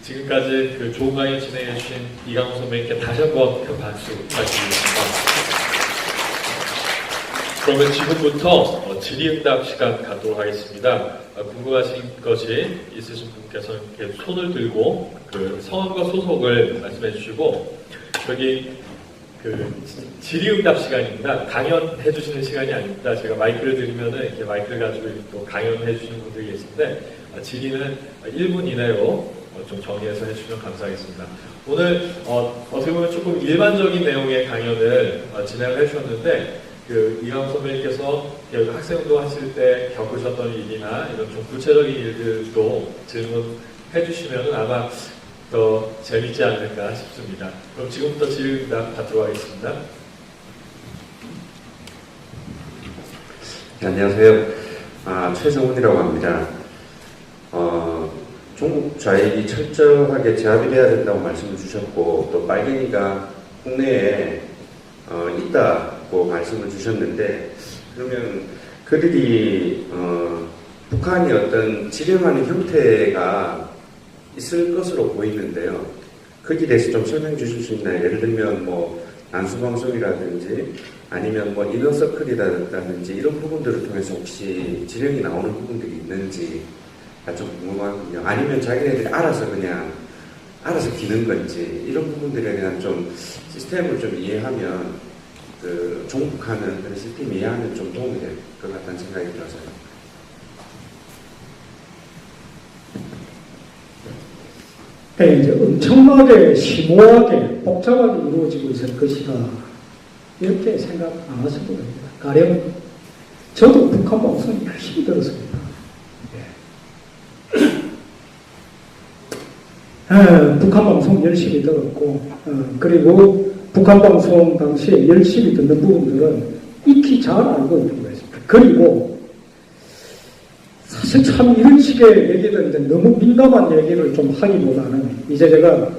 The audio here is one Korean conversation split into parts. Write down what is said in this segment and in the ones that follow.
지금까지 그 좋은 강의 진행해주신 이강호 선배님께 다시 한번 큰 박수 부탁드리겠습니다. 그러면 지금부터 질의응답 시간 갖도록 하겠습니다. 궁금하신 것이 있으신 분께서는 이렇게 손을 들고 그 성함과 소속을 말씀해 주시고, 여기 그 질의응답 시간입니다. 강연해 주시는 시간이 아닙니다. 제가 마이크를 드리면은 이렇게 마이크를 가지고 또 강연해 주시는 분들이 계신데, 질의는 1분 이내로 좀 정리해서 해주시면 감사하겠습니다. 오늘 어떻게 보면 조금 일반적인 내용의 강연을 진행을 해주셨는데, 그 이강호 선배님께서 학생운동 하실 때 겪으셨던 일이나 이런 좀 구체적인 일들도 질문해 주시면 아마 더 재밌지 않을까 싶습니다. 그럼 지금부터 질의응답 받도록 하겠습니다. 네, 안녕하세요. 최성훈이라고 합니다. 중국 좌익이 철저하게 제압이 돼야 된다고 말씀을 주셨고, 또 빨갱이가 국내에 있다고 말씀을 주셨는데, 그러면 그들이 북한이 어떤 지령하는 형태가 있을 것으로 보이는데요. 거기에 대해서 좀 설명해 주실 수 있나요? 예를 들면 뭐 난수방송이라든지 아니면 뭐 이너서클이라든지 이런 부분들을 통해서 혹시 지령이 나오는 부분들이 있는지 좀 궁금하거든요. 아니면 자기네들이 알아서 기는 건지, 이런 부분들에 대한 좀 시스템을 좀 이해하면, 그 종북하는 그런 시스템 이해하면 좀 도움이 될 것 같다는 생각이 들어서요. 네, 이제 엄청나게 심오하게 복잡하게 이루어지고 있을 것이다, 이렇게 생각 안 하셔도 됩니다. 가령 저도 북한 방송 열심히 들었습니다. 북한 방송 열심히 들었고, 그리고 북한 방송 당시에 열심히 듣는 부분들은 익히 잘 알고 있는 것입니다. 그리고 사실 참 이런 식의 얘기들, 이제 너무 민감한 얘기를 좀 하기보다는, 이제 제가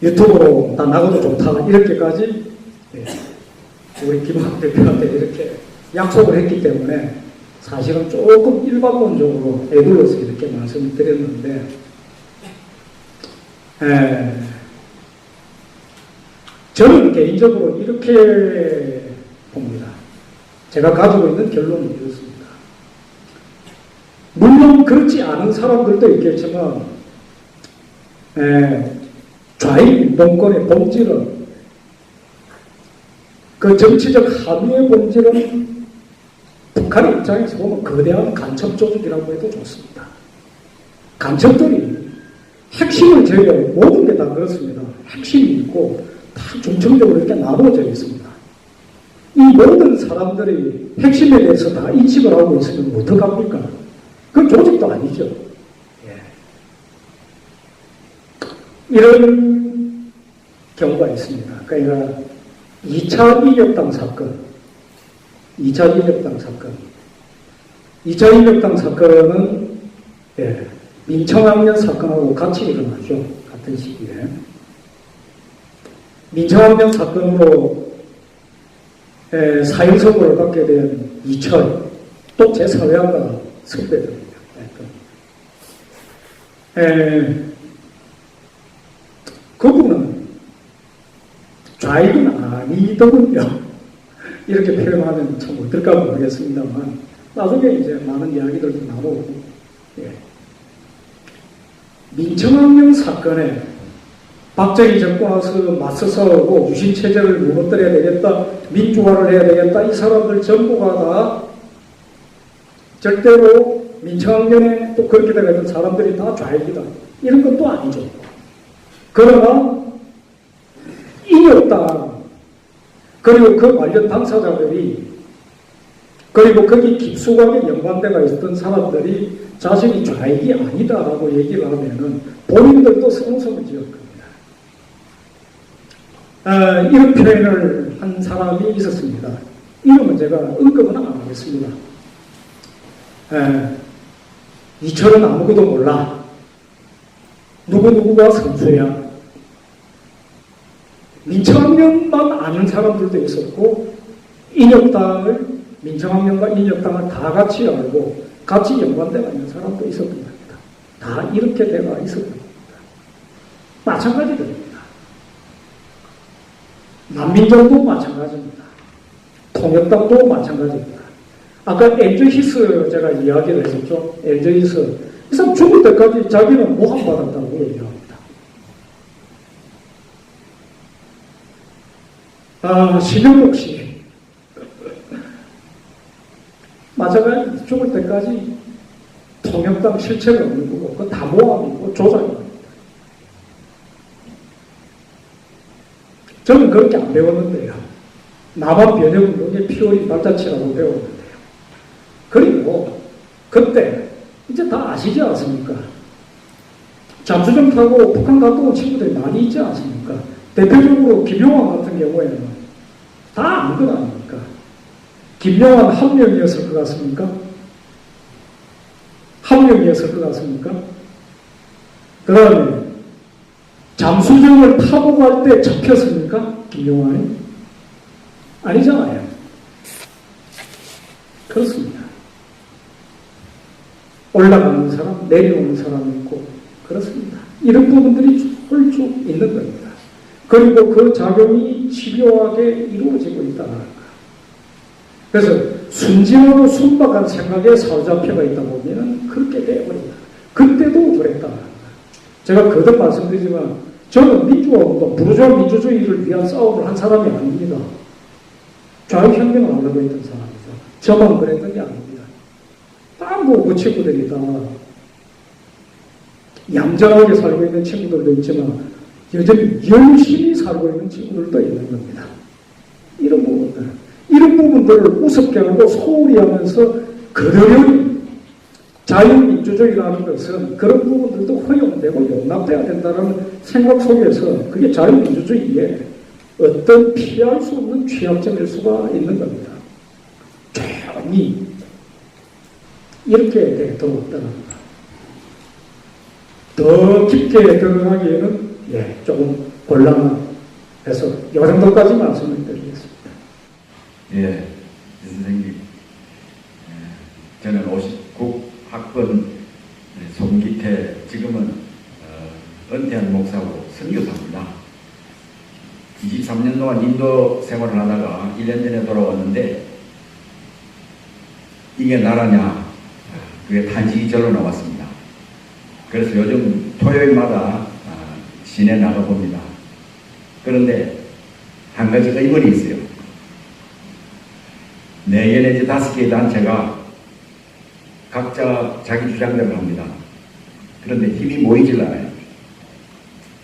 유튜브로 다 나가도 좋다 이렇게까지 우리 김학범 대표한테 이렇게 약속을 했기 때문에 사실은 조금 일반론적으로 애둘러서 이렇게 말씀을 드렸는데, 저는 개인적으로 이렇게 봅니다. 제가 가지고 있는 결론은 이렇습니다. 물론 그렇지 않은 사람들도 있겠지만, 좌익 농권의 본질은, 그 정치적 합의의 본질은 북한의 입장에서 보면 거대한 간첩 조직이라고 해도 좋습니다. 간첩들이 핵심을 제외 모든 게 다 그렇습니다. 핵심이 있고 다 중점적으로 이렇게 나누어져 있습니다. 이 모든 사람들이 핵심에 대해서 다 인식을 하고 있으면 어떡합니까? 그건 조직도 아니죠. 이런 경우가 있습니다. 그러니까 2차 이격당 사건, 2차 이격당 사건은 민청학년 사건하고 같이 일어나죠. 같은 시기에. 민청학년 사건으로 사형선고를 받게 된 이철, 또 제4회화가 선배들입니다. 그분은 좌익은 아니더군요. 이렇게 표현하면 참 어떨까 모르겠습니다만, 나중에 이제 많은 이야기들도 나오고, 민청학령 사건에 박정희 정권 와서 맞서 싸우고 유신체제를 무너뜨려야 되겠다, 민주화를 해야 되겠다, 이 사람들 전부가 다 절대로 민청학령에 또 그렇게 되겠던 사람들이 다 좌익이다, 이런 건 또 아니죠. 그러나 인혁당, 그리고 그 관련 당사자들이, 그리고 거기 깊숙하게 연관되어 있었던 사람들이 자신이 좌익이 아니다라고 얘기를 하면은 본인들도 성성을 지을 겁니다. 이런 표현을 한 사람이 있었습니다. 이름은 제가 언급은 안 하겠습니다. 이철은 아무것도 몰라. 누구누구가 선수야. 민청학령만 아는 사람들도 있었고, 인혁당을, 민청학령과 인혁당을 다 같이 알고 같이 연관되어 있는 사람도 있었던 겁니다. 다 이렇게 돼가 있었던 겁니다. 마찬가지 됩니다. 난민정도 마찬가지입니다. 통역당도 마찬가지입니다. 아까 엘저히스 제가 이야기를 했었죠. 엘저히스. 이 사람 죽을 때까지 자기는 모함받았다고 얘기합니다. 신영록 씨. 마찬가지 죽을 때까지 통역당 실체가 없는 거고, 그건 다 모함이고 조작입니다. 저는 그렇게 안 배웠는데요. 남한 변형운동의 피어린 발자취라고 배웠는데요. 그리고 그때 이제 다 아시지 않습니까? 잠수정 타고 북한 갔다 온 친구들이 많이 있지 않습니까? 대표적으로 김용환 같은 경우에는 다 아는 건 아닙니까? 김용환 한 명이었을 것 같습니까? 한 명이었을 것 같습니까? 그 다음에 잠수정을 타고 갈 때 잡혔습니까? 김용환이? 아니잖아요. 그렇습니다. 올라가는 사람, 내려오는 사람이 있고 그렇습니다. 이런 부분들이 홀쭉 있는 겁니다. 그리고 그 작용이 집요하게 이루어지고 있다는 것. 그래서 순진하고 순박한 생각에 사로잡혀가 있다 보면 그렇게 되어버린다. 그때도 그랬다는 것. 제가 거듭 말씀드리지만 저는 민주화운동, 부르주아 민주주의를 위한 싸움을 한 사람이 아닙니다. 좌익혁명을 하려고 했던 사람이죠. 저만 그랬던 게 아닙니다. 그 친구들이 다 얌전하게 살고 있는 친구들도 있지만 여전히 열심히 살고 있는 친구들도 있는 겁니다. 이런 부분들을 우습게 하고 소홀히 하면서 그러려니 자유민주주의라는 것은 그런 부분들도 허용되고 용납돼야 된다는 생각 속에서 그게 자유민주주의의 어떤 피할 수 없는 취약점일 수가 있는 겁니다. 조용히 이렇게 들어왔다는 겁니다. 더 깊게 들어가기에는 조금 곤란해서 이 정도까지 말씀을 드리겠습니다. 예, 선생님, 저는 59 학번 송기태, 지금은 은퇴한 목사고 선교사입니다. 23년 동안 인도 생활을 하다가 1년 전에 돌아왔는데 이게 나라냐, 그게 탄식이 절로 나왔습니다. 그래서 요즘 토요일마다 시내 나가봅니다. 그런데 한 가지 의문이 있어요. 4개 내지 5개의 단체가 각자 자기 주장대로 합니다. 그런데 힘이 모이질 않아요.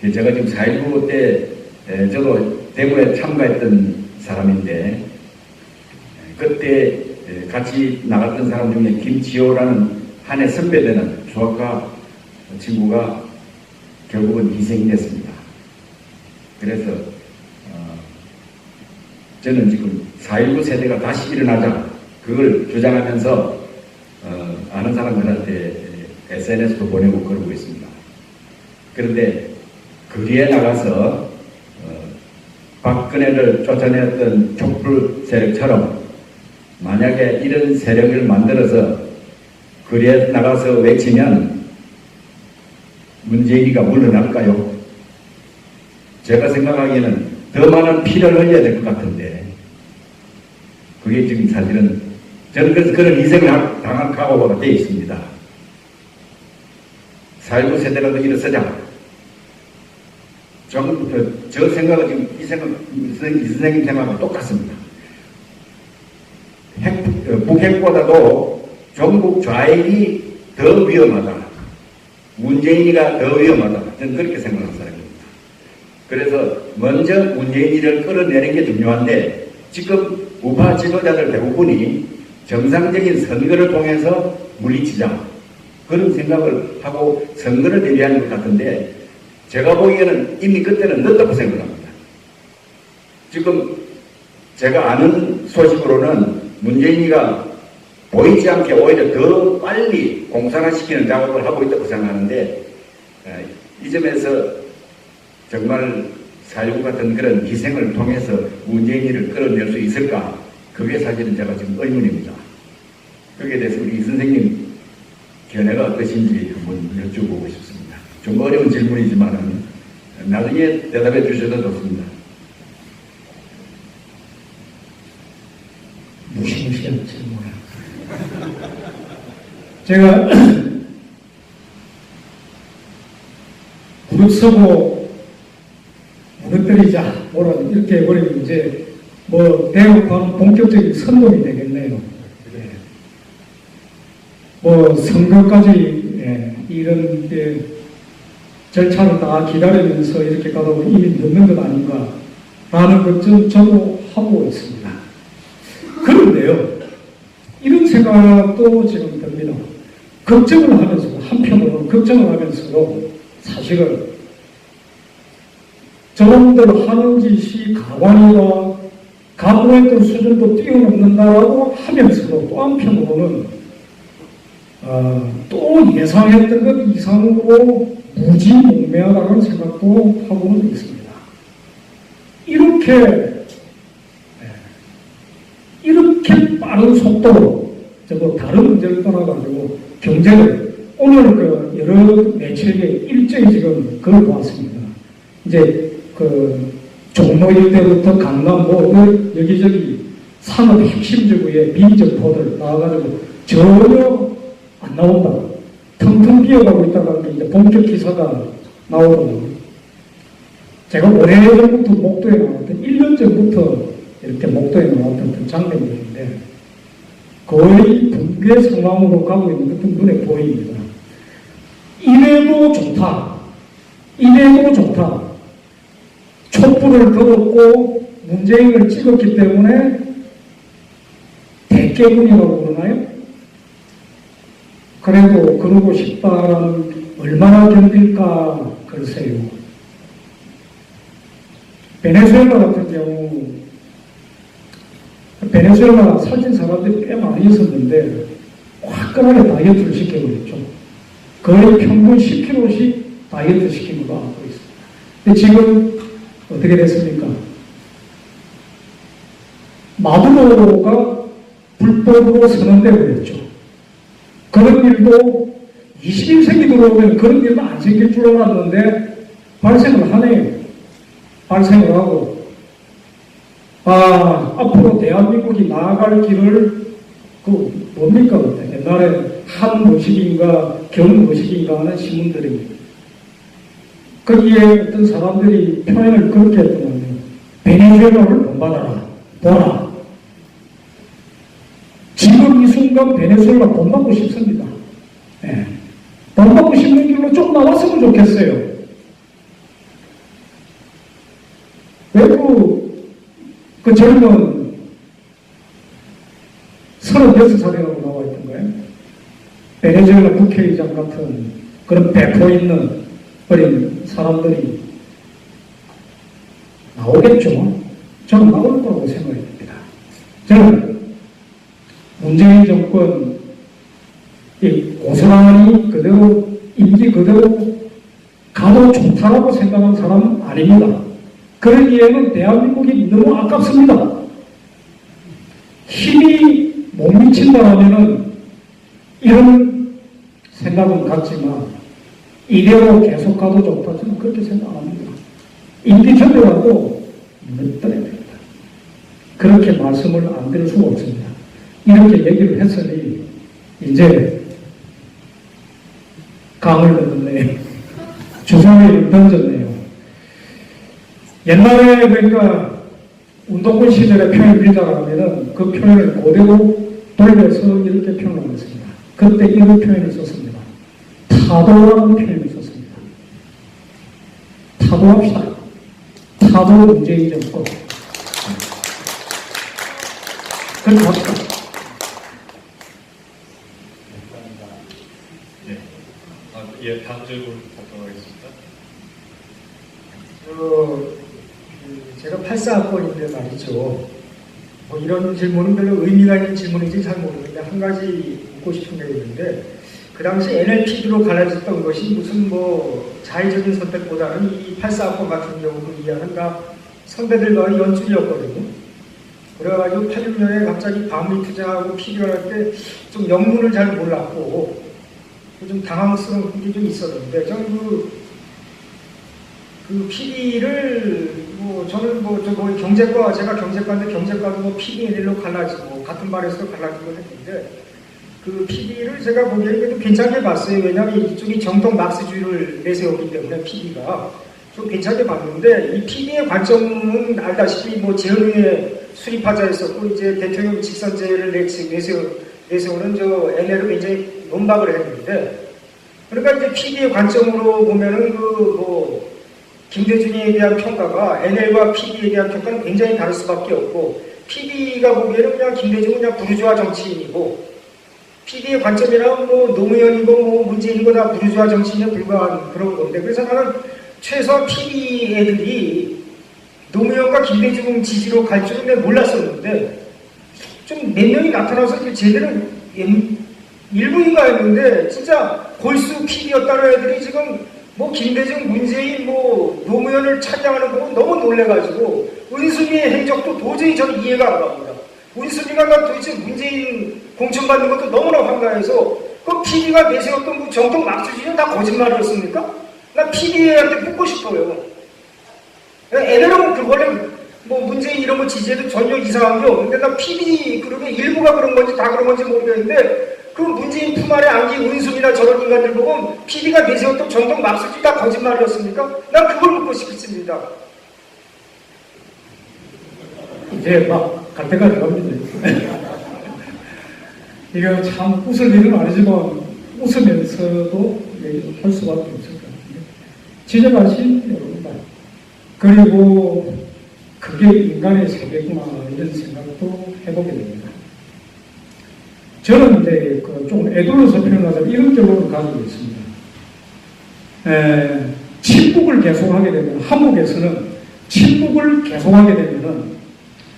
제가 지금 4.19 때 저도 대구에 참가했던 사람인데 그때 같이 나갔던 사람 중에 김지호라는 한 해 선배되는 수학과 친구가 결국은 희생이 됐습니다. 그래서 저는 지금 4.19 세대가 다시 일어나자 그걸 주장하면서 아는 사람들한테 SNS도 보내고 그러고 있습니다. 그런데 거리에 나가서 박근혜를 쫓아내었던 촛불 세력처럼 만약에 이런 세력을 만들어서 거리에 나가서 외치면 문재인이가 물러날까요? 제가 생각하기에는 더 많은 피를 흘려야 될 것 같은데 그게 지금 사실은 저는 그래서 그런 희생을 당할 각오가 되어 있습니다. 4.19 세대라도 일어서자. 저 생각은 지금 이 선생님 생각하고 똑같습니다. 북핵보다도 종북 좌익이 더 위험하다. 문재인이가 더 위험하다. 저는 그렇게 생각하는 사람입니다. 그래서 먼저 문재인이를 끌어내는 게 중요한데 지금 우파 지도자들 대부분이 정상적인 선거를 통해서 물리치자 그런 생각을 하고 선거를 대비하는 것 같은데 제가 보기에는 이미 그때는 늦다고 생각합니다. 지금 제가 아는 소식으로는 문재인이가 보이지 않게 오히려 더 빨리 공산화시키는 작업을 하고 있다고 생각하는데 이 점에서 정말 4.19 같은 그런 희생을 통해서 문재인이를 끌어낼 수 있을까? 그게 사실은 제가 지금 의문입니다. 거기에 대해서 우리 이 선생님 견해가 어떠신지 한번 여쭤보고 싶습니다. 좀 어려운 질문이지만 나중에 대답해 주셔도 좋습니다. 무시무시한 질문을. 제가 무릎 서고 무너뜨리자 뭐라 이렇게 해버리면 이제 뭐 대학관 본격적인 선동이 되겠네요. 예. 뭐 선거까지 이런 절차를 다 기다리면서 이렇게 가다 보면 이미 늦는 것 아닌가라는 것좀 저도 하고 있습니다. 그런데요, 이런 생각도 지금 듭니다. 걱정을 하면서, 한편으로는 걱정을 하면서도 사실은 저놈들 하는 짓이 가관이다, 각오했던 수준도 뛰어넘는다라고 하면서도 또 한편으로는 또 예상했던 것 이상으로 무지몽매하다는 생각도 하고는 있습니다. 이렇게 빠른 속도로 다른 문제를 떠나가지고 경제를 오늘 여러 매체에 일제히 지금 걸어보았습니다. 이제 종로 일대부터 강남 여기저기 산업 핵심 지구의 비점포들 나와가지고 전혀 안 나온다. 텅텅 비어가고 있다가 이제 본격 기사가 나오더라고요. 제가 오래전부터 목도에 나왔던 1년 전부터 이렇게 목도에 나왔던 장면들인데 거의 붕괴 상황으로 가고 있는 것도 눈에 보입니다. 이래도 좋다. 이래도 좋다. 촛불을 걸었고 문재인을 찍었기 때문에 대깨문이라고 그러나요? 그래도 그러고 싶다라는 얼마나 견딜까 글쎄요. 베네수엘라 같은 경우 베네수엘라 살찐 사람들이 꽤 많이 있었는데 화끈하게 다이어트를 시켜버렸죠. 거의 평균 10kg씩 다이어트 시킨 걸로 알고 있습니다. 근데 지금 어떻게 됐습니까? 마두로가 불법으로 선언되어버렸죠. 그런 일도 21세기 들어오면 그런 일도 안 생길 줄 알았는데 발생을 하네요. 발생을 하고 앞으로 대한민국이 나아갈 길을 뭡니까 그때 옛날에 한무식인가 경무식인가 하는 신문들이 거기에 어떤 사람들이 표현을 그렇게 했더만요. 베네수엘라를 본받아라. 보라. 지금 이 순간 베네수엘라 본받고 싶습니다. 네. 본받고 싶는 길로 좀 나왔으면 좋겠어요. 왜 그 젊은 36살이라고 나와 있던 거예요. 베네수엘라 국회의장 같은 그런 배포 있는 어린 사람들이 나오겠죠. 저는 나올 거라고 생각이 듭니다. 저는 문재인 정권 이 고스란히 그대로 임기 그대로 가도 좋다라고 생각하는 사람은 아닙니다. 그러기에는 대한민국이 너무 아깝습니다. 힘이 못 미친다라면은 이런 생각은 같지만 이대로 계속 가도 좋다 저는 그렇게 생각합니다. 임기 전이라도 늦더야 됩니다. 그렇게 말씀을 안 드릴 수가 없습니다. 이렇게 얘기를 했으니 이제 강을 던졌네요. 주사위를 던졌네요. 옛날에 그러니까 운동권 시절에 표현 비자라면은 그 표현을 그대로 돌려서 이렇게 표현을 했습니다. 그때 이런 표현을 썼습니다. 타도라는 표현을 썼습니다. 타도합시다. 타도 문재인 정권. 그렇게 합시다. 예, 다음 질문 답변하겠습니다. 제가 84학번인데 말이죠. 뭐 이런 질문은 별로 의미가 있는 질문인지 잘 모르는데 한 가지 묻고 싶은 게 있는데 그 당시 NLP로 갈라졌던 것이 무슨 뭐 자의적인 선택보다는 이 84학번 같은 경우도 이해하는 선배들과의 연출이었거든요. 그래가지고 86년에 갑자기 반미 투자하고 필요할 때 좀 영문을 잘 몰랐고 좀 당황스러운 게 좀 있었는데, 저는 그 PD를, 저는 경제과, 제가 경제과인데 경제과도 PDNL로 갈라지고, 같은 반에서도 갈라지고 했는데, 그 PD를 제가 보기에는 괜찮게 봤어요. 왜냐하면 이쪽이 정통 막스주의를 내세웠기 때문에 PD가 좀 괜찮게 봤는데, 이 PD의 관점은 알다시피 재헌의 수립하자였었고, 이제 대통령 직선제를 내세우는 NL을 굉장히 논박을 했는데, 그러니까 이제 PD의 관점으로 보면은 김대중에 대한 평가가 NL과 PD에 대한 평가는 굉장히 다를 수밖에 없고, PD가 보기에는 그냥 김대중은 그냥 부르주아 정치인이고, PD의 관점이랑 노무현이고 문재인이고 다 부르주아 정치인에 불과한 그런 건데, 그래서 나는 최소한 PD 애들이 노무현과 김대중 지지로 갈 줄은 내가 몰랐었는데, 좀 몇 명이 나타나서 제대로 일부인가 했는데, 진짜 골수 PD였다는 애들이 지금 김대중, 문재인, 노무현을 찬양하는 거 너무 놀래가지고, 은수미의 행적도 도저히 저는 이해가 안 갑니다. 은수미가 도대체 문재인 공천받는 것도 너무나 황당해서, 그 PD가 내세웠던 정통 막수주의는 다 거짓말이었습니까? 나 PD한테 묻고 싶어요. 애들은 원래 문재인 이런 거 지지해도 전혀 이상한 게 없는데, 나 PD 그룹의 일부가 그런 건지 다 그런 건지 모르겠는데, 그 문재인 품 안에 안긴 은수미나 저런 인간들 보고 PD가 내세웠던 정통 막수주의 다 거짓말이었습니까? 난 그걸 묻고 싶습니다. 이제 막 갈 때까지 갑니다. 이거 참 웃을 일은 아니지만 웃으면서도 할 수밖에 없을 것 같은데, 지적하신 여러분들, 그리고 그게 인간의 세계구나 이런 생각도 해보게 됩니다. 저는 이제 좀 애들로서 표현하자면 이런 결론을 가지고 있습니다. 침묵을 계속하게 되면, 한국에서는 침묵을 계속하게 되면은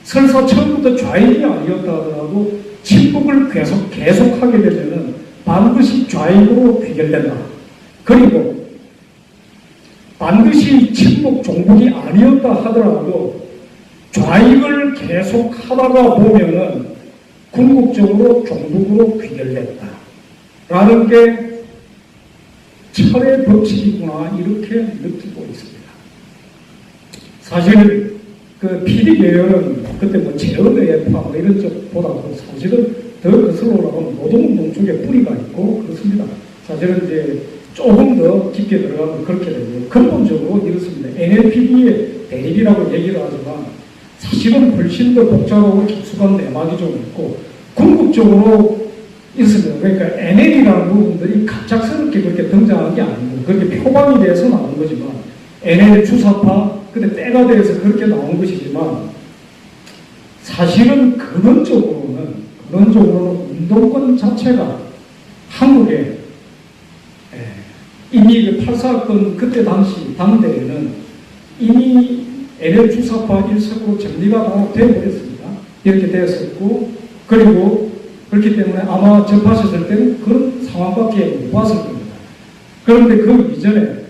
설사 처음부터 좌익이 아니었다 하더라도 침묵을 계속하게 되면은 반드시 좌익으로 귀결된다. 그리고 반드시 침묵 종북이 아니었다 하더라도 좌익을 계속 하다가 보면은 궁극적으로 종북으로 귀결된다. 라는 게 철의 법칙이구나, 이렇게 느끼고 있습니다. 사실 그 PD 계열은 그때 재헌의 애파 이런 쪽보다도 사실은 더 거슬러 올라가면 노동운동 쪽에 뿌리가 있고 그렇습니다. 사실은 이제 조금 더 깊게 들어가면 그렇게 되고요. 근본적으로 이렇습니다. NLPD의 대립이라고 얘기를 하지만 사실은 훨씬 더 복잡하고 깊숙한 내막이 좀 있고 궁극적으로 있습니다. 그러니까 NL이라는 부분들이 갑작스럽게 그렇게 등장한 게 아닙니다. 그렇게 표방이 돼서 나온 거지만, NL 주사파, 근데 때가 돼서 그렇게 나온 것이지만, 사실은 근원적으로는 운동권 자체가 한국에 이미 그 8.4건 그때 당시 당대에는 이미 NL 주사파 일색으로 정리가 다 되어버렸습니다. 이렇게 되었었고, 그리고 그렇기 때문에 아마 접하셨을 때는 그런 상황밖에 못 봤을 겁니다. 그런데 그 이전에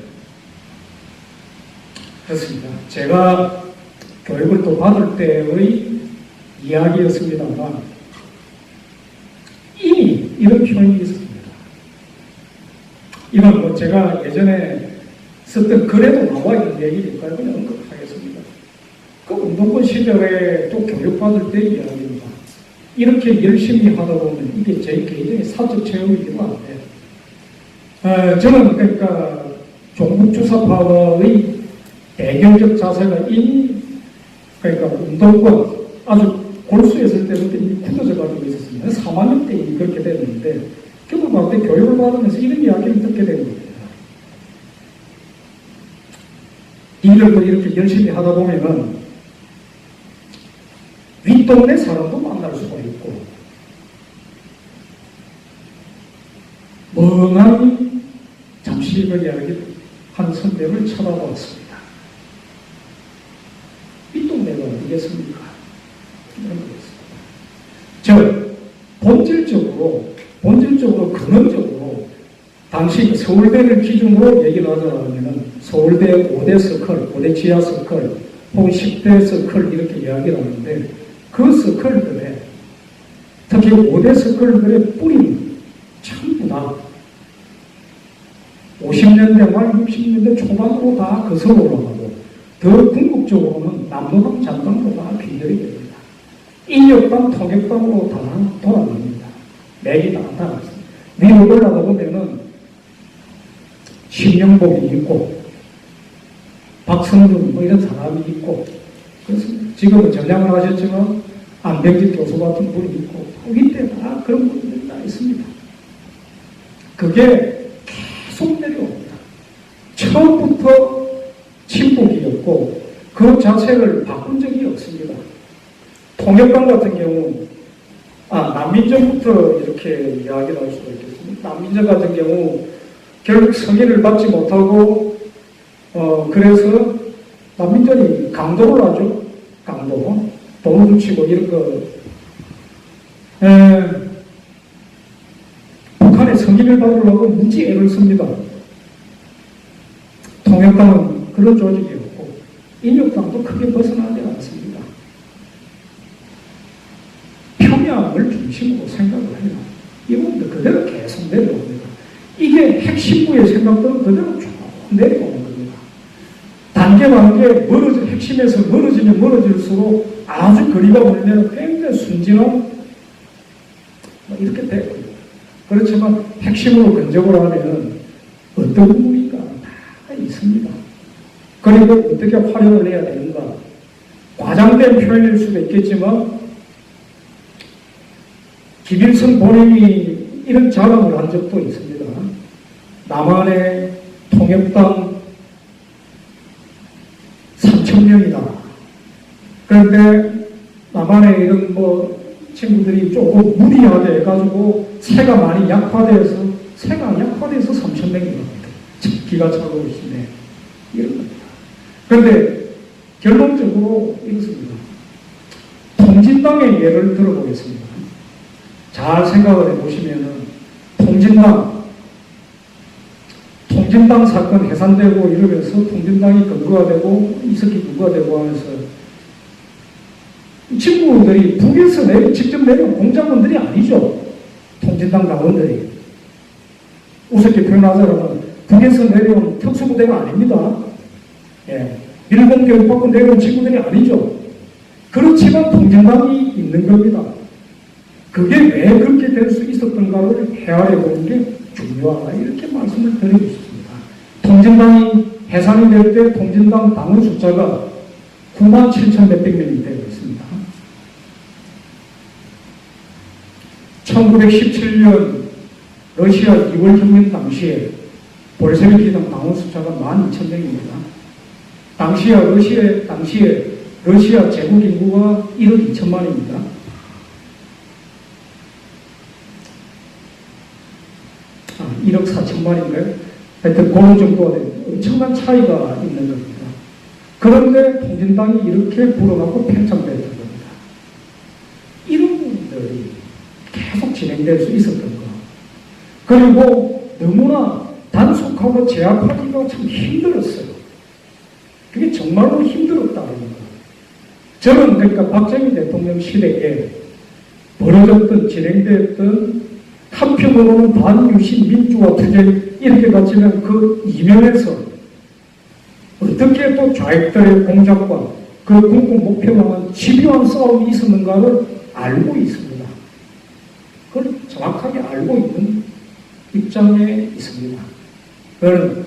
그렇습니다. 제가 교육을 또 받을 때의 이야기였습니다만 이미 이런 표현이 있습니다. 이건 제가 예전에 썼던 글에도 나와 있는 얘기니까 그냥 언급하겠습니다. 그 운동권 시절에 또 교육받을 때 이야기입니다. 이렇게 열심히 하다 보면 이게 제 개인의 사적 체험이기도 한데, 저는 그러니까 종북주사파의 대결적 자세가 이미, 그러니까 운동권 아주 골수였을 때부터 이미 굳어져 가지고 있었습니다. 3학년 때 이미 그렇게 됐는데, 교육받을 때 교육을 받으면서 이런 이야기를 듣게 된 겁니다. 니들도 이렇게 열심히 하다 보면은 윗동네 사람도 만날 수가 있고, 멍하니 잠시 그 이야기 한 선배를 쳐다보았습니다. 윗동네가 어디겠습니까? 이런 거였습니다. 본질적으로, 근원적으로, 당시 서울대를 기준으로 얘기를 하자면, 서울대 5대 서클, 5대 지하 서클, 혹은 10대 서클, 이렇게 이야기를 하는데, 그 서클들에, 특히 5대 서클들의 뿌리는 전부 다 50년대 말 60년대 초반으로 다 거슬러 올라가고 더 궁극적으로는 남로당 잔당으로 다 귀결이 됩니다. 인력당 통역당으로 다 돌아갑니다. 맥이 다 달았습니다. 위로 올라가 보면은 심영복이 있고 박성준 뭐 이런 사람이 있고 그래서 지금은 전향을 하셨지만 안병직 교수 같은 분이 있고 위때 다 그런 분들이 다 있습니다. 그게 계속 내려옵니다. 처음부터 친북이었고 그 자세를 바꾼 적이 없습니다. 통역당 같은 경우 난민전부터 이렇게 이야기를 할 수가 있겠습니다. 난민전 같은 경우 결국 승인을 받지 못하고 그래서 난민전이 강도를 하죠. 강도 돈을 훔치고 이런 거 북한의 승인을 받으려고 무지 애를 씁니다. 통역당은 그런 조직이었고 인력당도 크게 벗어나지 않습니다. 평양을 중심으로 생각을 해요. 이분들 그대로 계속 내려옵니다. 이게 핵심부의 생각들은 그대로 쭉 내려오는 겁니다. 단계 핵심에서 멀어지면 멀어질수록 아주 거리가 멀면 굉장히 순진한 이렇게 되고요. 그렇지만 핵심으로 근접을 하면 어떤 무리가 다 있습니다. 그리고 어떻게 활용을 해야 되는가. 과장된 표현일 수도 있겠지만 김일성 본인이 이런 자랑을 한 적도 있습니다. 남한의 통역당 3,000명이다. 그런데 남한의 이런 친구들이 조금 무리하게 해가지고 새가 약화돼서 3,000명이 나옵니다. 기가 차고 있네. 이런 겁니다. 그런데 결론적으로 이렇습니다. 통진당의 예를 들어보겠습니다. 잘 생각을 해보시면은 통진당 사건 해산되고 이러면서 통진당이 근거가 되고 이석기 근거가 되고 하면서 이 친구들이 북에서 직접 내려온 공작원들이 아니죠. 통진당 당원들이. 우습게 표현하자면 북에서 내려온 특수부대가 아닙니다. 일본 교육받고 내려온 친구들이 아니죠. 그렇지만 통진당이 있는 겁니다. 그게 왜 그렇게 될 수 있었던가를 헤아려 보는 게 중요하다. 이렇게 말씀을 드리고 싶습니다. 통진당이 해산이 될 때 통진당 당원 숫자가 97,몇백 명이 되고 있습니다. 1917년 러시아 2월 혁명 당시에 볼셰비키당 당원 숫자가 12,000명입니다. 당시에 러시아 제국 인구가 1억 2천만입니다. 1억 4천만인가요? 하여튼 그런 정도가 엄청난 차이가 있는 겁니다. 그런데 통진당이 이렇게 불어나고 팽창됐던 겁니다. 이런 부분들이 계속 진행될 수 있었던 거. 그리고 너무나 단속하고 제압하기가 참 힘들었어요. 그게 정말로 힘들었다는 거. 저는 그러니까 박정희 대통령 시대에 벌어졌던 진행됐던 한편으로는 반유신 민주화 투쟁 이렇게 가지면 그 이면에서 어떻게 또 좌익들의 공작과 그 궁극 목표와는 집요한 싸움이 있었는가를 알고 있습니다. 그걸 정확하게 알고 있는 입장에 있습니다. 그거는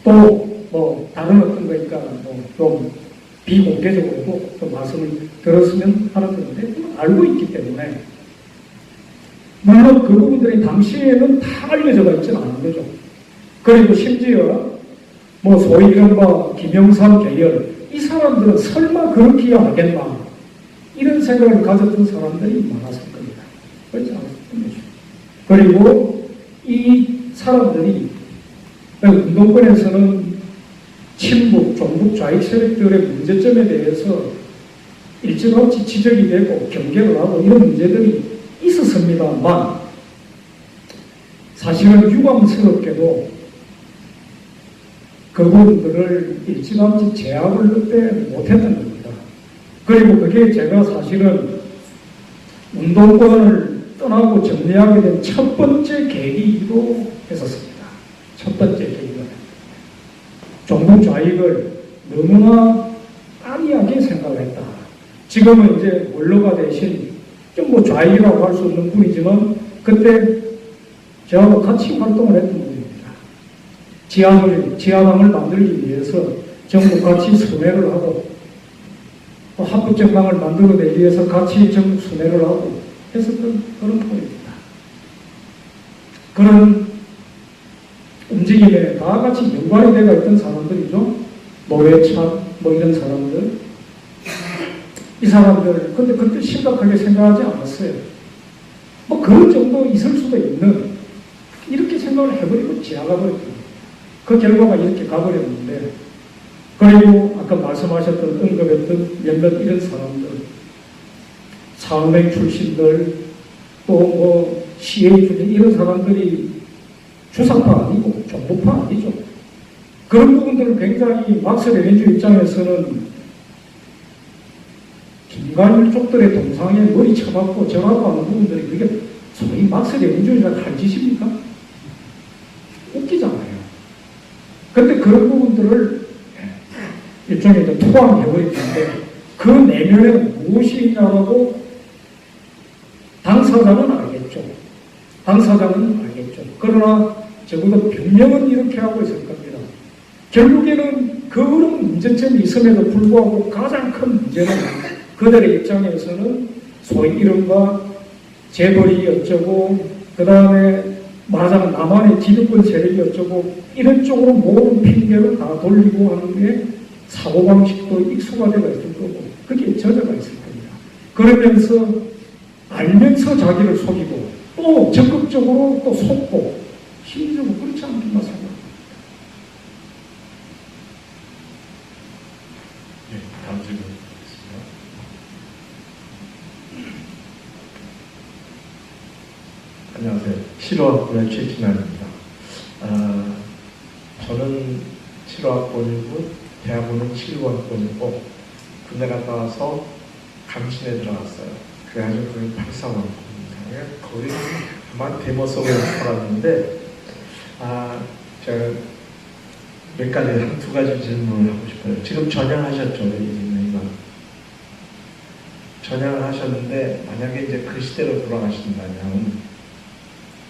또 다른 어떤 거니까 좀 비공개적으로 좀 말씀을 들었으면 하는 건데 알고 있기 때문에 물론 그 부분들이 당시에는 다 알려져 있지는 않은 거죠. 그리고 심지어 소위 이른바 김영삼 계열 이 사람들은 설마 그렇게 하겠나 이런 생각을 가졌던 사람들이 많았을 겁니다. 그렇지 않았던 거죠. 그리고 이 사람들이 운동권에서는 친북, 종북 좌익 세력들의 문제점에 대해서 일찌감치 지적이 되고 경계를 하고 이런 문제들이 있었습니다만 사실은 유감스럽게도 그분들을 일찌감치 제압을 그때 못했던 겁니다. 그리고 그게 제가 사실은 운동권을 떠나고 정리하게 된 첫 번째 계기이기도 했었습니다. 첫 번째 계기가 종북 좌익을 너무나 안이하게 생각을 했다. 지금은 이제 원로가 대신 좀 뭐 좌익이라고 할 수 없는 분이지만 그때 저하고 같이 활동을 했던 분입니다. 지하당을 만들기 위해서 전부 같이 순회를 하고 또 합국정당을 만들어내기 위해서 같이 전부 순회를 하고 했었던 그런 분입니다. 그런 움직임에 다 같이 연관이 되어 있던 사람들이죠. 노회찬 뭐 이런 사람들. 이 사람들 근데 그때 심각하게 생각하지 않았어요. 뭐 그런 정도 있을 수도 있는 이렇게 생각을 해버리고 지나가버렸죠. 그 결과가 이렇게 가버렸는데 그리고 아까 말씀하셨던 언급했던 몇몇 이런 사람들 산은행 출신들 또 뭐 CA 출신 이런 사람들이 주사파 아니고 종북파 아니죠. 그런 부분들을 굉장히 막스 레닌주 입장에서는 김관일 쪽들의 동상에 머리 쳐박고 저라고 하는 부분들이 그게 소위 막스 레닌주의가 할 짓입니까? 웃기잖아요. 근데 그런 부분들을 일종의 이제 투항해버리는데 그 내면에 무엇이 있냐라고 당사자는 알겠죠. 당사자는 알겠죠. 그러나 적어도 변명은 이렇게 하고 있을 겁니다. 결국에는 그런 문제점이 있음에도 불구하고 가장 큰 문제는 그들의 입장에서는 소위 이른바 재벌이 어쩌고 그 다음에 말하자면 남한의 기득권 세력이 어쩌고 이런 쪽으로 모든 핑계를 다 돌리고 하는 게 사고방식도 익숙화 되어 있을 거고 그게 저자가 있을 겁니다. 그러면서 알면서 자기를 속이고 또 적극적으로 또 속고 심리적으로 그렇지 않겠나 생각합니다. 네, 다음 질문 드리겠습니다. 안녕하세요. 실화학번의 최진환입니다. 저는 7호학번이고 대학원은 7호학번이고 군대 갔다 와서 감신에 들어갔어요. 그래가지고 거기 8사학번이잖아요. 거기 아마 데모 속에 살았는데 제가 몇 가지, 두 가지 질문을 하고 싶어요. 지금 전향하셨죠, 이만. 전향을 하셨는데 만약에 이제 그 시대로 돌아가신다면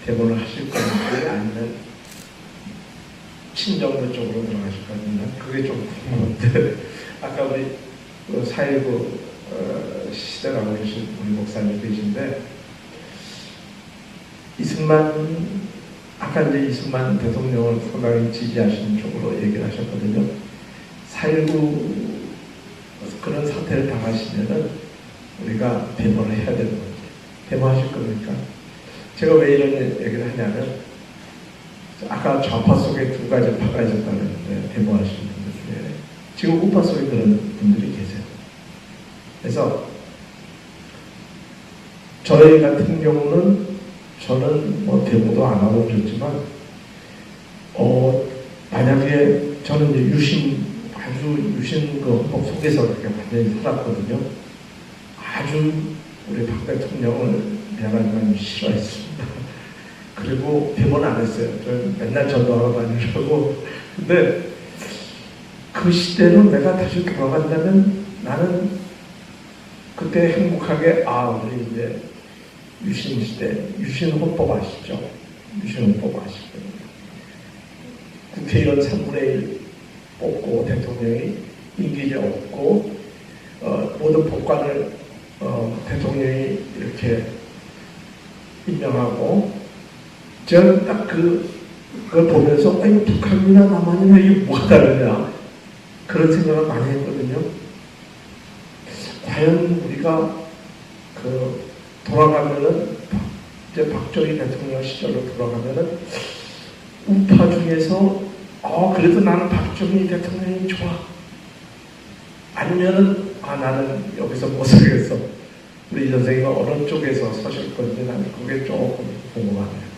대본을 하실 건지 아니면 친정부 쪽으로 들어가실 건지 그게 좀 궁금한데 아까 우리 4.19 시대라고 계신 우리 목사님 계신데 아까 이제 이승만 대통령을 상당히 지지하시는 쪽으로 얘기를 하셨거든요. 4.19 그런 사태를 당하시면은 우리가 데모를 해야 되는 거죠. 데모하실 겁니까? 제가 왜 이런 얘기를 하냐면 아까 좌파 속에 두 가지 파가 있었다고 했는데 데모하시는 분들 중에 지금 우파 속에 그런 분들이 계세요. 그래서 저희 같은 경우는 저는 뭐 데모도 안 하고 그랬지만 만약에 저는 이제 아주 유신 그 헌법 속에서 그렇게 완전히 살았거든요. 아주 우리 박 대통령을 미안하지만 싫어했습니다. 그리고 데모는 안 했어요. 저 맨날 전도하러 다니려고. 근데 그 시대로 내가 다시 돌아간다면 나는 그때 행복하게 우리 이제 유신 시대, 유신 헌법 아시죠? 유신 헌법 아시죠? 국회의원 3분의 1 뽑고 대통령이 임기제 없고 모든 법관을 대통령이 이렇게 임명하고 저는 딱 그걸 보면서 이거 북한이나 남한이나 이게 뭐가 다르냐 그런 생각을 많이 했거든요. 과연 우리가 돌아가면은 이제 박정희 대통령 시절로 돌아가면은 우파 중에서 그래도 나는 박정희 대통령이 좋아. 아니면은 나는 여기서 못 살겠어. 우리 선생님은 어느 쪽에서 서실 건지 나는 그게 조금 궁금하네요.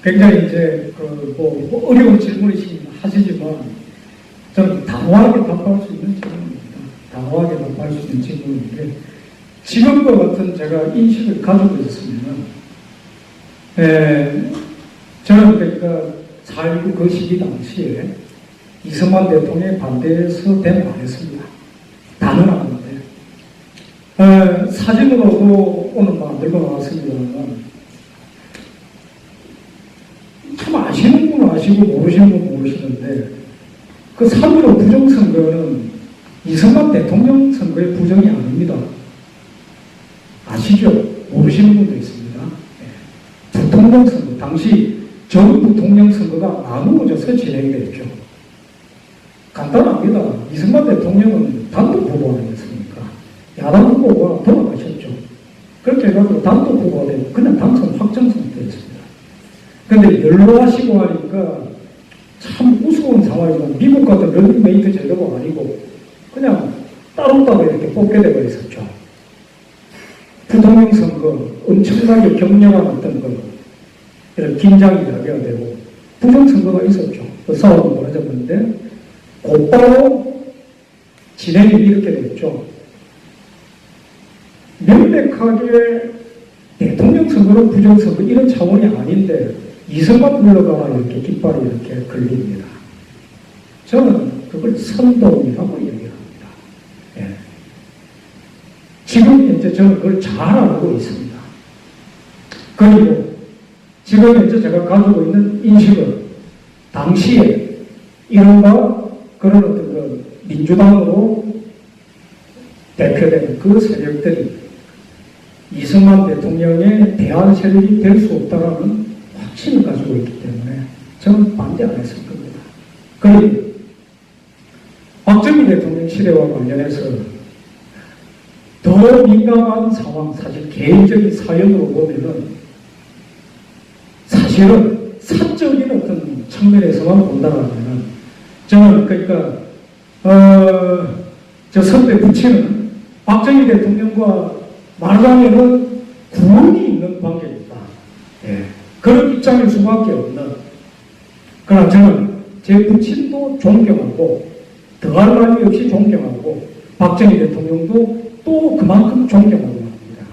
굉장히 이제 뭐 어려운 질문이시긴 하시지만 저는 단호하게 답할 수 있는 질문입니다. 단호하게 답할 수 있는 질문인데 지금과 같은 제가 인식을 가지고 있었으면 저는 그러니까 4.19 그 시기 당시에 이승만 대통령에 반대해서 대응 안 했습니다. 단언한 건데. 사진으로도 오늘 만들고 나왔습니다만, 참 아시는 분은 아시고 모르시는 분은 모르시는데, 그 3.15 부정선거는 이승만 대통령 선거의 부정이 아닙니다. 아시죠? 모르시는 분도 있습니다. 부통령 선거, 당시 전 부통령 선거가 나누어져서 진행이 됐죠. 간단합니다. 이승만 대통령은 단독 후보 아니었습니까? 야당 후보가 돌아가셨죠. 그렇게 해가지고 단독 후보가 되고 그냥 당선 확정 상태였습니다. 근데 연로하시고 하니까 참 우스운 상황이지만 미국 같은 런닝메이트 제도가 아니고 그냥 따로따로 이렇게 뽑게 되어 있었죠. 부통령 선거 엄청나게 격렬한 어떤 이런 긴장이 야기가 되고 부정선거가 있었죠. 그 싸움이 벌어졌는데 곧바로 진행이 이렇게 됐죠. 명백하게 대통령 선거는 부정선거 이런 차원이 아닌데 이승만 불러가라 이렇게 깃발이 이렇게 걸립니다. 저는 그걸 선동이라고 얘기합니다. 예. 지금 이제 저는 그걸 잘 알고 있습니다. 그리고 지금 이제 제가 가지고 있는 인식은 당시에 이른바 그런 어떤 그 민주당으로 대표되는 그 세력들이 이승만 대통령의 대안 세력이 될 수 없다라는 확신을 가지고 있기 때문에 저는 반대 안 했을 겁니다. 그리고 박정희 대통령 시대와 관련해서 더 민감한 상황, 사실 개인적인 사연으로 보면은 사실은 사적인 어떤 측면에서만 본다라면은 저는 그러니까 저 선배 부친은 박정희 대통령과 말하자면은 구원이 있는 관계입니다. 예. 그런 입장일 수밖에 없는. 그러나 저는 제 부친도 존경하고 더할 나위 없이 존경하고 박정희 대통령도 또 그만큼 존경하고 합니다.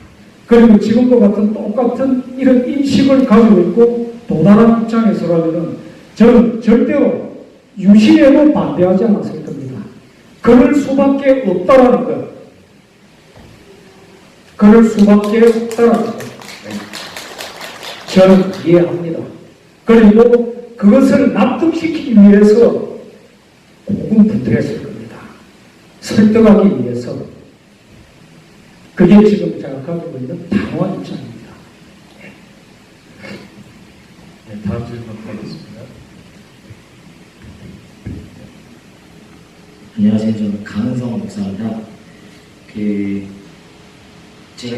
그리고 지금과 같은 똑같은 이런 인식을 가지고 있고 도달한 입장에서라면 저는 절대로 유신에도 반대하지 않았을 겁니다. 그럴 수밖에 없다라는 것. 그럴 수밖에 없다라는 것. 저는 이해합니다. 그리고 그것을 납득시키기 위해서 고군분투했을 겁니다. 설득하기 위해서. 그게 지금 제가 가지고 있는 단호한 입장입니다. 네, 다음 질문 드리겠습니다. 안녕하세요. 저는 강은성 목사입니다. 제가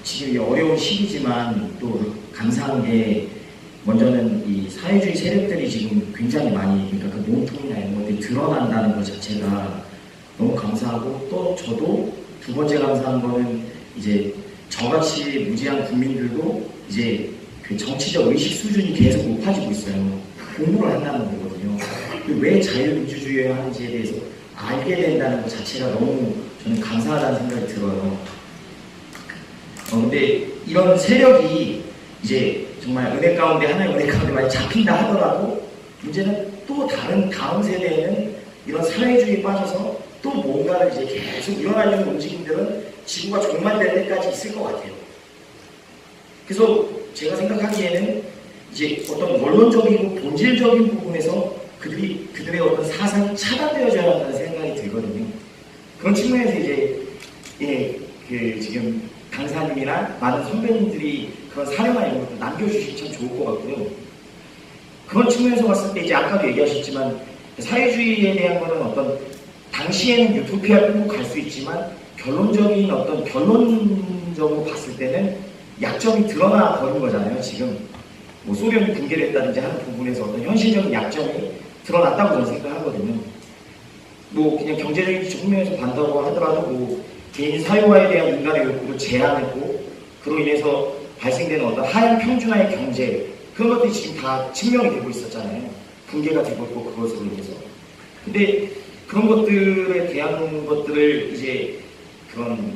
지금 이 어려운 시기지만 또 감사한 게 먼저는 이 사회주의 세력들이 지금 굉장히 많이 그러니까 그 몸통이나 이런 것들이 드러난다는 것 자체가 너무 감사하고 또 저도 두 번째 감사한 거는 이제 저같이 무지한 국민들도 이제 그 정치적 의식 수준이 계속 높아지고 있어요. 공부를 한다는 거거든요. 왜 자유민주주의를 하는지에 대해서 알게 된다는 것 자체가 너무 저는 감사하다는 생각이 들어요. 근데 이런 세력이 이제 정말 은혜 가운데 하나의 은혜 가운데 많이 잡힌다 하더라도 문제는 또 다음 세대에는 이런 사회주의에 빠져서 또 뭔가를 이제 계속 일어나려는 움직임들은 지구가 종말될 때까지 있을 것 같아요. 그래서 제가 생각하기에는 이제 어떤 원론적이고 본질적인 부분에서 그들의 어떤 사상이 차단되어져야 한다는 생각이 들거든요. 그런 측면에서 이제 지금 강사님이나 많은 선배님들이 그런 사례나 이런 것도 남겨주시면 참 좋을 것 같고요. 그런 측면에서 봤을 때 이제 아까도 얘기하셨지만 사회주의에 대한 거는 어떤 당시에는 유토피아를 끌고 갈 수 있지만 결론적으로 봤을 때는 약점이 드러나 버린 거잖아요. 지금 뭐 소련이 붕괴를 했다든지 하는 부분에서 어떤 현실적인 약점이 드러났다고 저는 생각하거든요. 뭐 그냥 경제적인 측면에서 반다고 하더라도 뭐 개인 사유화에 대한 인간의 욕구를 제한했고 그로 인해서 발생되는 어떤 하향 평준화의 경제 그런 것들이 지금 다 증명이 되고 있었잖아요. 붕괴가 되고 있고 그것으로 인해서. 근데 그런 것들에 대한 것들을 이제 그런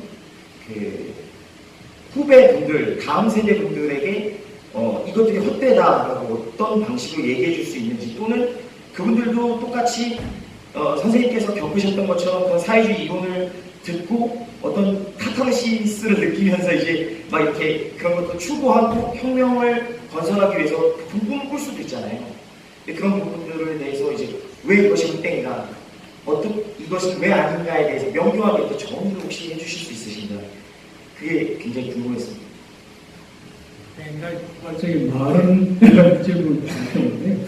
후배 분들, 다음 세대 분들에게 이것들이 헛되다라고 어떤 방식으로 얘기해 줄 수 있는지, 또는 그분들도 똑같이 선생님께서 겪으셨던 것처럼 그런 사회주의 이론을 듣고 어떤 카타르시스를 느끼면서 이제 막 이렇게 그런 것도 추구하고 혁명을 건설하기 위해서 꿈을 꿀 수도 있잖아요. 근데 그런 부분들에 대해서 이제 왜 이것이 헛되인가, 이것이 왜 아닌가에 대해서 명료하게 또 정리를 혹시 해주실 수 있으신가, 그게 굉장히 궁금했습니다. 굉장히 폭발적인 많은 질문을 주셨는데,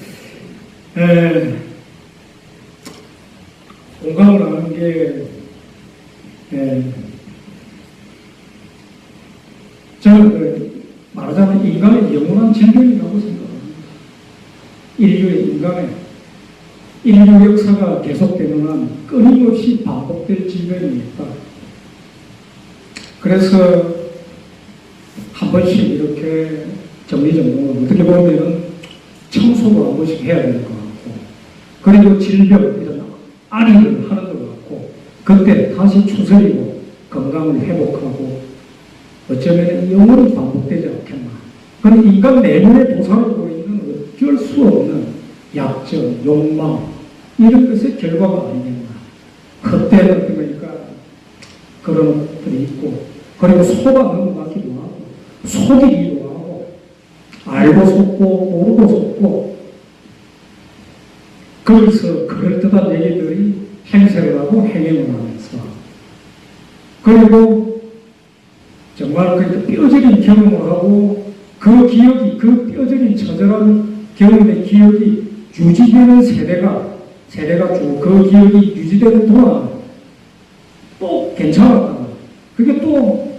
공감을 하는 게, 저는 말하자면 인간의 영원한 질병이라고 생각합니다. 인류 역사가 계속되는 한 끊임없이 반복될 질병이 있다. 그래서 한 번씩 이렇게 정리정돈을 어떻게 보면 청소를 한 번씩 해야 되는 것 같고, 그리고 질병, 이런 안위를 하는 것 같고, 그때 다시 추스리고 건강을 회복하고, 어쩌면 영원히 반복되지 않겠나. 그런 인간 내면에 도사리고 있는 어쩔 수 없는 약점, 욕망, 이런 것의 결과가 아니겠나. 그때는 그러니까 그런 것들이 있고, 그리고 속아 넘어가기도 하고, 속이기도 하고, 알고 속고, 모르고 속고, 거기서 그럴듯한 얘기들이 행세를 하고 행행을 하면서, 그리고 정말 그 뼈저린 경험을 하고, 그 기억이, 그 뼈저린 처절한 경험의 기억이 유지되는 세대가 쭉 그 기억이 유지되는 동안 또 괜찮았다. 그게 또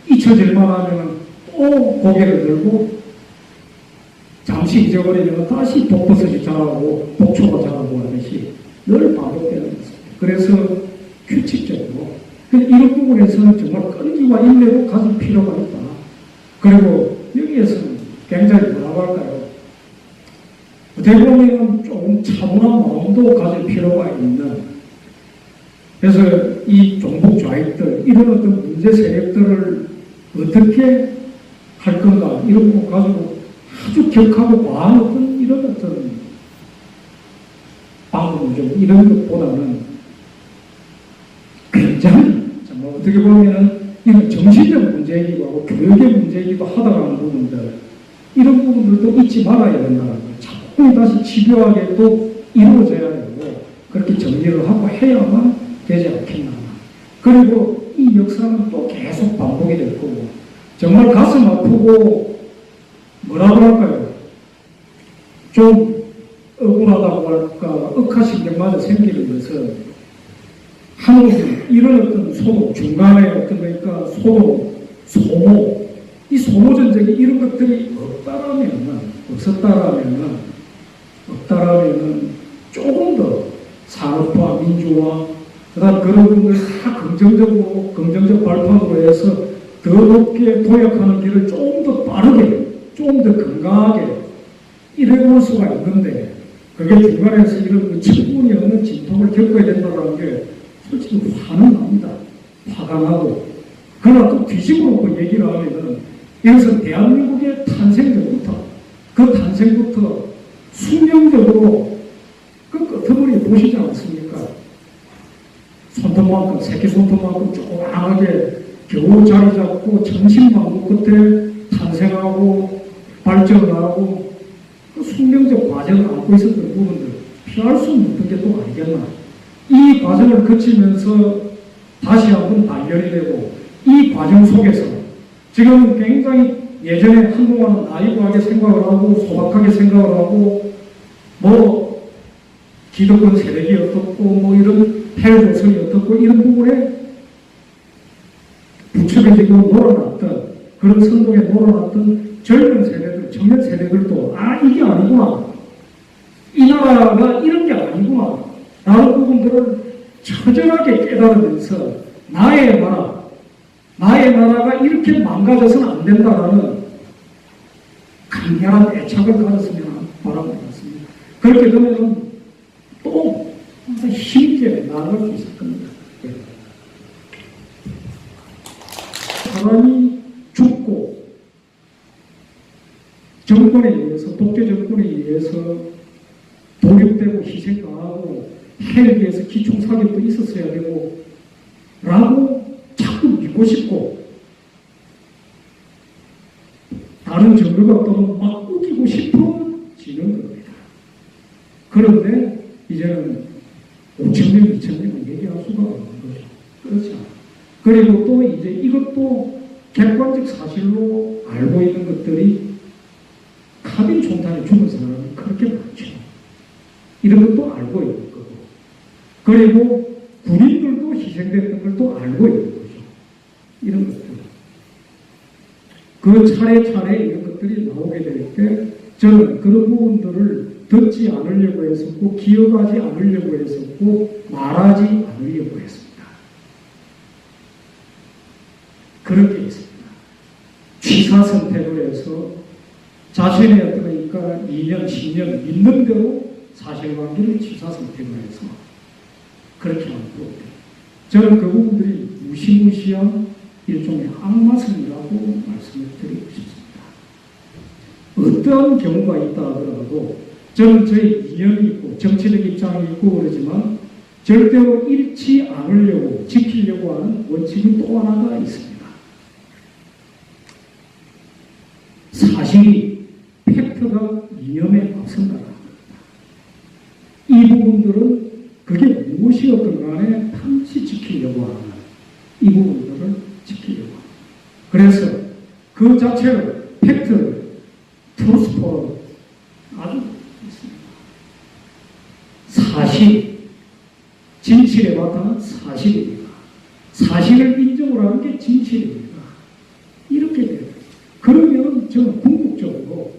잊혀질만 하면 또 고개를 들고, 잠시 잊어버리면 다시 독버섯이 자라고 독초가 자라고 하듯이 늘 반복되는 것입니다. 그래서 규칙적으로 이런 부분에서는 정말 끈기와 인내로 가질 필요가 있다. 그리고 여기에서는 굉장히 뭐라고 할까요? 어떻게 보면 조금 차분한 마음도 가질 필요가 있는, 그래서 이 종북 좌익들, 이런 어떤 문제 세력들을 어떻게 할 건가, 이런 거 가지고 아주 격하고 과한 어떤 이런 어떤 방법을 좀 이런 것보다는 굉장히 정말 어떻게 보면은 이런 정신적 문제이기도 하고 교육의 문제이기도 하다라는 부분들, 이런 부분들도 잊지 말아야 된다는 거예요. 자꾸 다시 집요하게 또 이루어져야 되고, 그렇게 정리를 하고 해야만 되지 않겠나. 그리고 이 역사는 또 계속 반복이 될 거고, 정말 가슴 아프고 뭐라고 할까요? 좀 억울하다고 할까, 억하신경마저 생기는 것은 한국은 이런 어떤 소모, 중간에 어떤 그러니까 소모, 이 소모 전쟁이 이런 것들이 없다라면은 조금 더 산업화, 민주화, 그다음 그런 부분을 다 긍정적 발판으로 해서 더 높게 도약하는 길을 조금 더 빠르게, 조금 더 건강하게 이래볼 수가 있는데, 그게 중간에서 이런 충분히 없는 진통을 겪어야 된다는 게 솔직히 화는 납니다. 화가 나고. 그러나 또 뒤집어 놓고 얘기를 하면은, 이것은 대한민국의 탄생부터 숙명적으로 그 끄트머리 보시지 않습니까? 손톱만큼, 새끼 손톱만큼 조그맣게 겨우 자리 잡고 천신만고 끝에 탄생하고 발전하고 그 숙명적 과정을 안고 있었던 부분들 피할 수 없는 게 또 아니겠나. 이 과정을 거치면서 다시 한번 발견이 되고, 이 과정 속에서 지금 굉장히 예전에 한동안은 나이브하게 생각을 하고 소박하게 생각을 하고 뭐 기득권 세력이 어떻고 뭐 이런 폐조선이 어떻고 이런 부분에 부추겨지고 놀아놨던, 그런 선동에 놀아놨던 젊은 세대들, 청년 세대들도 이게 아니구나, 이 나라가 이런 게 아니구나 라는 부분들을 처절하게 깨달으면서 나의 나라가 이렇게 망가져서는 안 된다라는 강렬한 애착을 가졌으면 바라고 있습니다. 그렇게 되면 또 힘있게 나아갈 수 있을 겁니다. 사람이 죽고 정권에 의해서, 독재 정권에 의해서 독립되고 희생당하고 헬기에서 기총사격도 있었어야 되고 라고 자꾸 믿고 싶고 다른 정부가 또는 막 우기고 싶어지는 겁니다. 그런데 이제는 5,000명, 2,000명은 얘기할 수가 없는 거죠. 그렇죠. 그리고 또 이제 이것도 객관적 사실로 알고 있는 것들이 카빈 총탄에 죽은 사람이 그렇게 많죠. 이런 것도 알고 있는 거고. 그리고 군인들도 희생됐던 걸 또 알고 있는 거죠. 이런 것들. 그 차례차례 이런 것들이 나오게 될 때 저는 그런 부분들을 듣지 않으려고 했었고 기억하지 않으려고 했었고 말하지 않으려고 했습니다. 그런 게 있습니다. 취사 선택을 해서 자신의 어떤 그러니까 2년, 10년 믿는 대로 사실관계를 취사 선택을 해서 그렇게 하는 부분들. 저는 그 부분들이 무시무시한 일종의 악마성이라고 말씀을 드리고 싶습니다. 어떠한 경우가 있다 하더라도 저는 저희 이념이 있고 정치적 입장이 있고 그러지만 절대로 잃지 않으려고 지키려고 하는 원칙이 또 하나가 있습니다. 사실이 팩트가 이념에 앞선다는 겁니다. 이 부분들은 그게 무엇이었든 간에 반드시 지키려고 하는 이 부분들을 지키려고 합니다. 그래서 그 자체를 팩트를 트루스포로 아주 있습니다. 사실, 진실에 바탕은 사실입니다. 사실을 인정을 하는 게 진실입니다. 이렇게 돼요. 그러면 저는 궁극적으로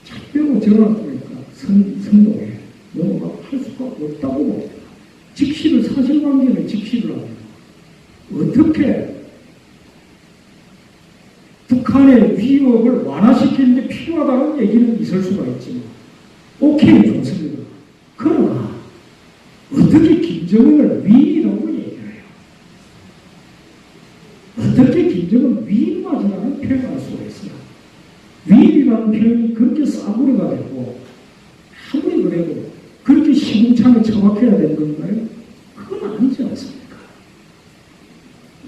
작별로 전화하니까 선동에 넘어가 할 수가 없다고 봅니다. 직시를, 사실관계를 직시를 하면 어떻게 북한의 위협을 완화시키는 게 필요하다는 얘기는 있을 수가 있지만 오케이, 좋습니다. 그러나 어떻게 김정은을 위인이라고 얘기를 해요? 어떻게 김정은 위인맞이라는 표현을 할 수가 있어요? 위인이라는 표현이 그렇게 싸구려가 되고 아무리 그래도 그렇게 시궁창에 처박혀야 되는 건가요? 그건 아니지 않습니까?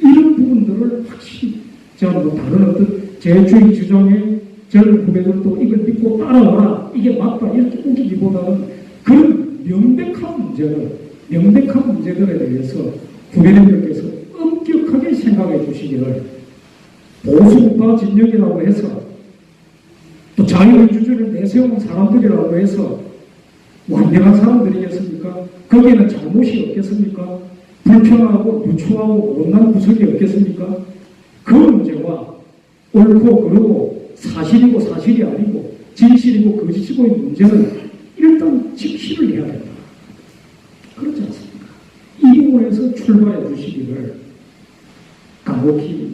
이런 부분들을 확실히 제가 뭐 다른 어떤 제주의 주장에 저는 후배들도 이걸 믿고 따라오라, 이게 맞다 이렇게 우기기보다는 그런 명백한 문제들에 대해서 후배님들께서 엄격하게 생각해 주시기를, 보수파 진영이라고 해서 또 자유민주주의를 내세우는 사람들이라고 해서 완벽한 사람들이겠습니까? 거기에는 잘못이 없겠습니까? 불편하고 누추하고 못난 구석이 없겠습니까? 그 문제와 옳고 그르고 사실이고 사실이 아니고 진실이고 거짓이고의 문제는 일단 직시를 해야 된다. 그렇지 않습니까? 이 부분에서 출발해 주시기를 간곡히